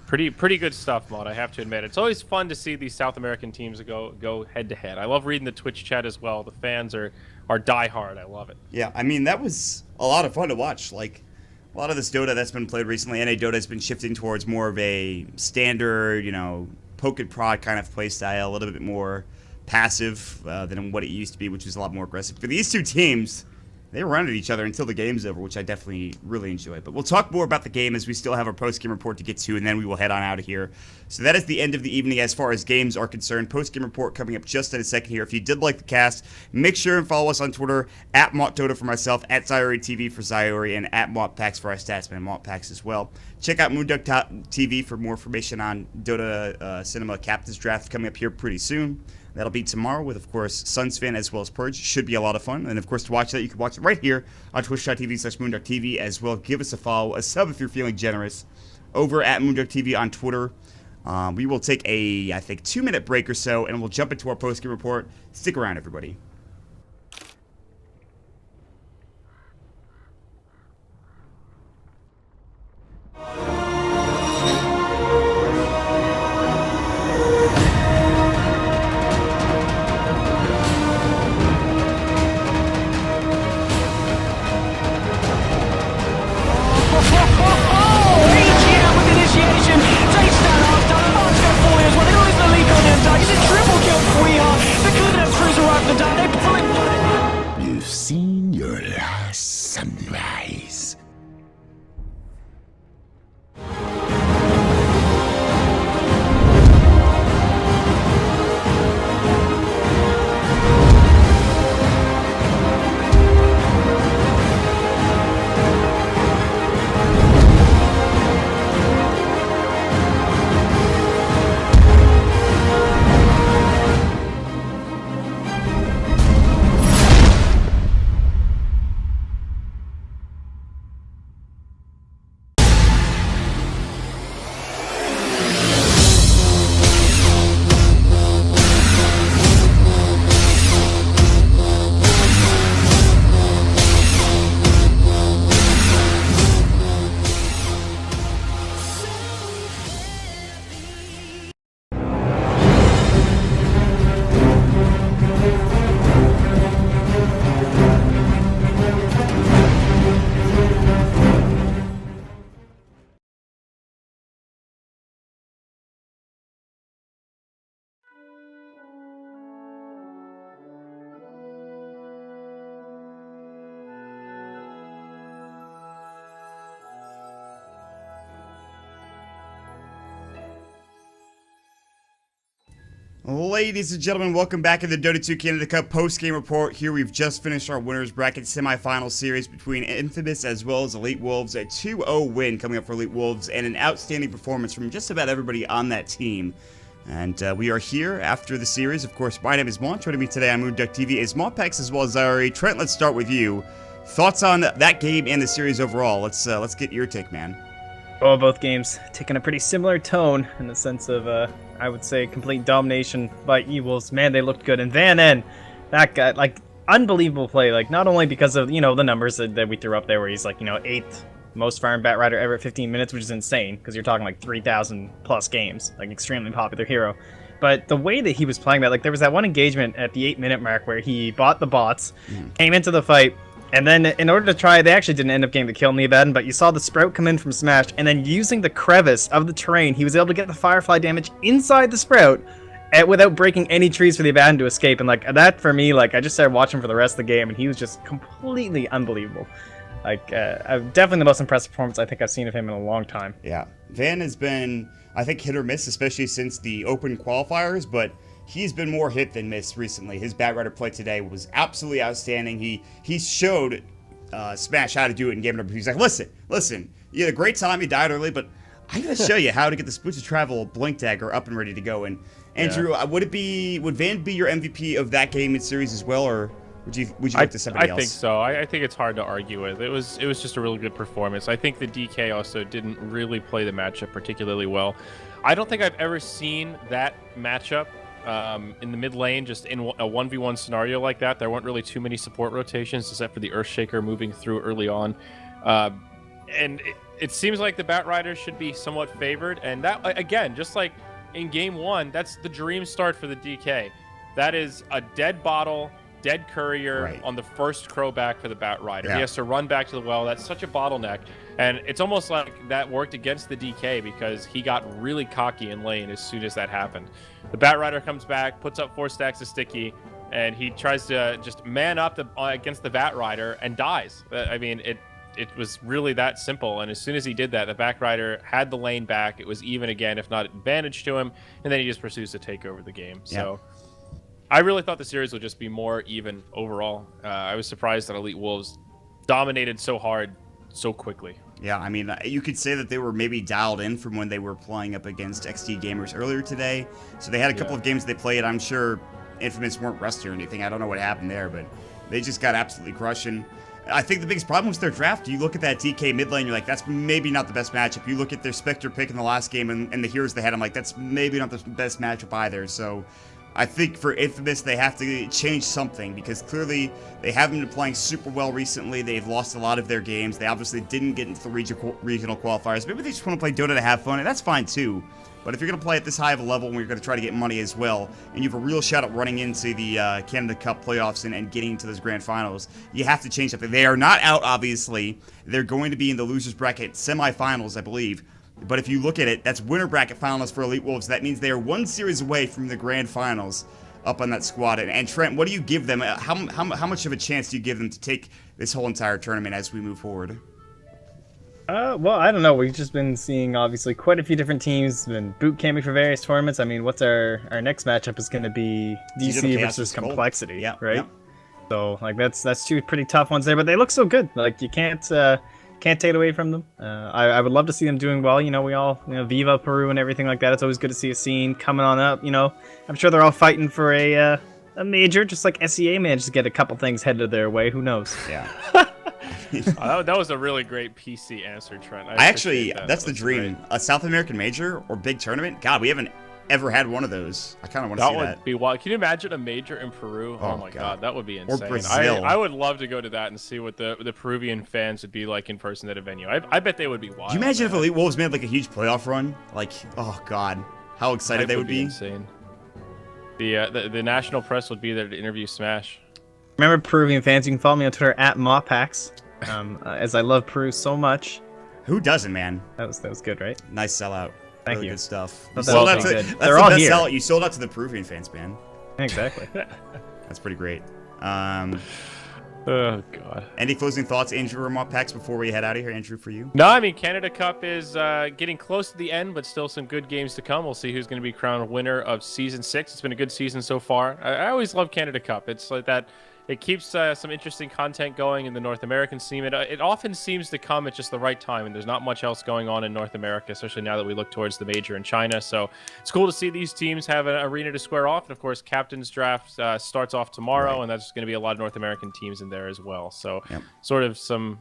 Pretty good stuff, Maud, I have to admit. It's always fun to see these South American teams go head-to-head. I love reading the Twitch chat as well. The fans are die-hard. I love it. Yeah, I mean, that was a lot of fun to watch. Like, a lot of this Dota that's been played recently, NA Dota has been shifting towards more of a standard, you know, poke and prod kind of play style, a little bit more passive than what it used to be, which was a lot more aggressive. For these two teams, they run at each other until the game's over, which I definitely really enjoy. But we'll talk more about the game as we still have our post-game report to get to, and then we will head on out of here. So that is the end of the evening as far as games are concerned. Post-game report coming up just in a second here. If you did like the cast, make sure and follow us on Twitter, at MontDota for myself, at ZyoriTV for Zyori, and at MontPax for our statsman, MontPax as well. Check out moonducktv for more information on Dota Cinema Captain's Draft coming up here pretty soon. That'll be tomorrow with, of course, Sunsfan as well as Purge. Should be a lot of fun. And, of course, to watch that, you can watch it right here on twitch.tv/moonducktv as well. Give us a follow, a sub if you're feeling generous, over at moonducktv on Twitter. We will take a, I think, 2-minute break or so, and we'll jump into our post-game report. Stick around, everybody. The Ladies and gentlemen, welcome back to the Dota 2 Canada Cup post-game report. Here we've just finished our winners bracket semifinal series between Infamous as well as Elite Wolves. A 2-0 win coming up for Elite Wolves and an outstanding performance from just about everybody on that team. And we are here after the series. Of course, my name is Mont. Joining me today on moonducktv is Montpex as well as Zari. Trent, let's start with you. Thoughts on that game and the series overall? Let's get your take, man. Well, both games taking a pretty similar tone in the sense of, I would say, complete domination by E-Wolves. Man, they looked good. And Van En, that guy, like, unbelievable play. Like, not only because of, the numbers that we threw up there where he's, like, 8th most farm Bat Rider ever at 15 minutes, which is insane because you're talking, like, 3,000 plus games. Like, extremely popular hero. But the way that he was playing that, like, there was that one engagement at the 8-minute mark where he bought the bots, came into the fight, and then in order to try, they actually didn't end up getting the kill in the Abaddon, but you saw the Sprout come in from Smash, and then using the crevice of the terrain, he was able to get the Firefly damage inside the Sprout without breaking any trees for the Abaddon to escape. And like that, for me, like I just started watching for the rest of the game, and he was just completely unbelievable. Like, definitely the most impressive performance I think I've seen of him in a long time. Yeah, Van has been, I think, hit or miss, especially since the open qualifiers, but he's been more hit than miss recently. His Bat Rider play today was absolutely outstanding. He showed Smash how to do it in game number 2. He's like, listen, you had a great time, you died early, but I'm going to show you how to get the Spooks of Travel Blink Dagger up and ready to go. And Andrew, would Van be your MVP of that game in series as well, or would you look to somebody else? I think so. I think it's hard to argue with. It was just a really good performance. I think the DK also didn't really play the matchup particularly well. I don't think I've ever seen that matchup in the mid lane, just in a 1v1 scenario like that. There weren't really too many support rotations except for the Earthshaker moving through early on. And it seems like the Bat Riders should be somewhat favored. And that, again, just like in game 1, that's the dream start for the DK. That is a dead bottle, dead courier on the first crow back for the Bat Rider. Yeah. He has to run back to the well. That's such a bottleneck. And it's almost like that worked against the DK because he got really cocky in lane as soon as that happened. The Bat Rider comes back, puts up 4 stacks of sticky, and he tries to just man up against the Bat Rider and dies. I mean, it was really that simple. And as soon as he did that, the Bat Rider had the lane back. It was even again, if not advantage to him. And then he just pursues to take over the game. So I really thought the series would just be more even overall. I was surprised that Elite Wolves dominated so hard so quickly. Yeah, I mean, you could say that they were maybe dialed in from when they were playing up against XT Gamers earlier today. So they had a couple of games they played. I'm sure Infamous weren't rusty or anything. I don't know what happened there, but they just got absolutely crushing. I think the biggest problem was their draft. You look at that DK mid lane, you're like, that's maybe not the best matchup. You look at their Spectre pick in the last game and the heroes they had, I'm like, that's maybe not the best matchup either. So I think for Infamous, they have to change something because clearly they haven't been playing super well recently. They've lost a lot of their games. They obviously didn't get into the regional qualifiers. Maybe they just want to play Dota to have fun, and that's fine too. But if you're going to play at this high of a level and you're going to try to get money as well, and you have a real shot at running into the Canada Cup playoffs and getting into those grand finals, you have to change something. They are not out, obviously. They're going to be in the losers bracket semifinals, I believe. But if you look at it, that's winner bracket finalists for Elite Wolves. That means they are one series away from the grand finals up on that squad. And Trent, what do you give them? How much of a chance do you give them to take this whole entire tournament as we move forward? Well, I don't know. We've just been seeing, obviously, quite a few different teams been boot camping for various tournaments. I mean, what's our next matchup is going to be DC versus Complexity, right? Yeah. So, like, that's 2 pretty tough ones there, but they look so good. Like, you can't take it away from them. I would love to see them doing well. We all, Viva Peru and everything like that. It's always good to see a scene coming on up. I'm sure they're all fighting for a major, just like SEA managed to get a couple things headed their way. Who knows? Yeah. That was a really great PC answer, Trent. That's the dream. Great. A South American major or big tournament? God, we haven't ever had one of those. I kind of want to see that. That would be wild. Can you imagine a major in Peru? Oh my God, that would be insane. Or Brazil. I would love to go to that and see what the Peruvian fans would be like in person at a venue. I bet they would be wild. Do you imagine if Elite Wolves made like a huge playoff run? Like, oh God, how excited they would be. Insane. The national press would be there to interview Smash. Remember, Peruvian fans, you can follow me on Twitter at Mopax, as I love Peru so much. Who doesn't, man? That was good, right? Nice sellout. Thank really you. Good stuff. They're all good. That's They're the all best here. sellout. You sold out to the Peruvian fans, man. Exactly. That's pretty great. Oh, God. Any closing thoughts, Andrew or Mottpax, before we head out of here? Andrew, for you? No, I mean, Canada Cup is getting close to the end, but still some good games to come. We'll see who's going to be crowned winner of Season 6. It's been a good season so far. I always love Canada Cup. It's like that. It keeps some interesting content going in the North American scene. It often seems to come at just the right time, and there's not much else going on in North America, especially now that we look towards the major in China. So it's cool to see these teams have an arena to square off. And, of course, Captain's Draft starts off tomorrow, and that's going to be a lot of North American teams in there as well. So sort of some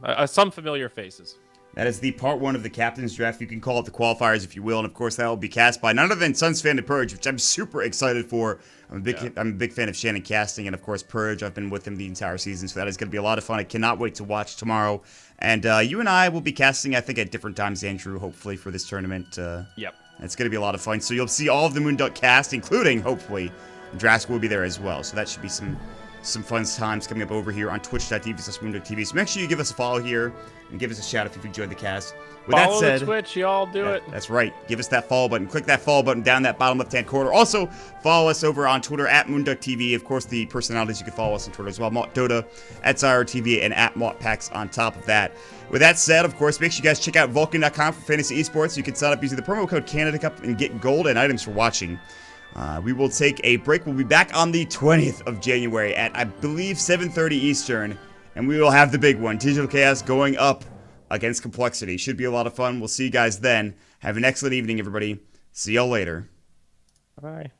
familiar faces. That is the part 1 of the Captain's Draft. You can call it the qualifiers if you will. And, of course, that will be cast by none other than Suns fan to Purge, which I'm super excited for. I'm a big fan of Shannon casting. And, of course, Purge, I've been with him the entire season. So that is going to be a lot of fun. I cannot wait to watch tomorrow. And you and I will be casting, I think, at different times, Andrew, hopefully, for this tournament. Yep. It's going to be a lot of fun. So you'll see all of the Moonduck cast, including, hopefully, Drask will be there as well. So that should be some fun times coming up over here on twitch.tv/moonducktv. So make sure you give us a follow here and give us a shout if you've enjoyed the cast. With follow that said, the Twitch, y'all do it. That's right. Give us that follow button. Click that follow button down that bottom left-hand corner. Also, follow us over on Twitter at moonducktv. Of course, the personalities, you can follow us on Twitter as well. Dota at SireTV and at Mottpax on top of that. With that said, of course, make sure you guys check out Vulcan.com for fantasy esports. You can sign up using the promo code Canada Cup and get gold and items for watching. We will take a break. We'll be back on the 20th of January at, I believe, 7:30 Eastern. And we will have the big one, Digital Chaos going up against Complexity. Should be a lot of fun. We'll see you guys then. Have an excellent evening, everybody. See y'all later. Bye.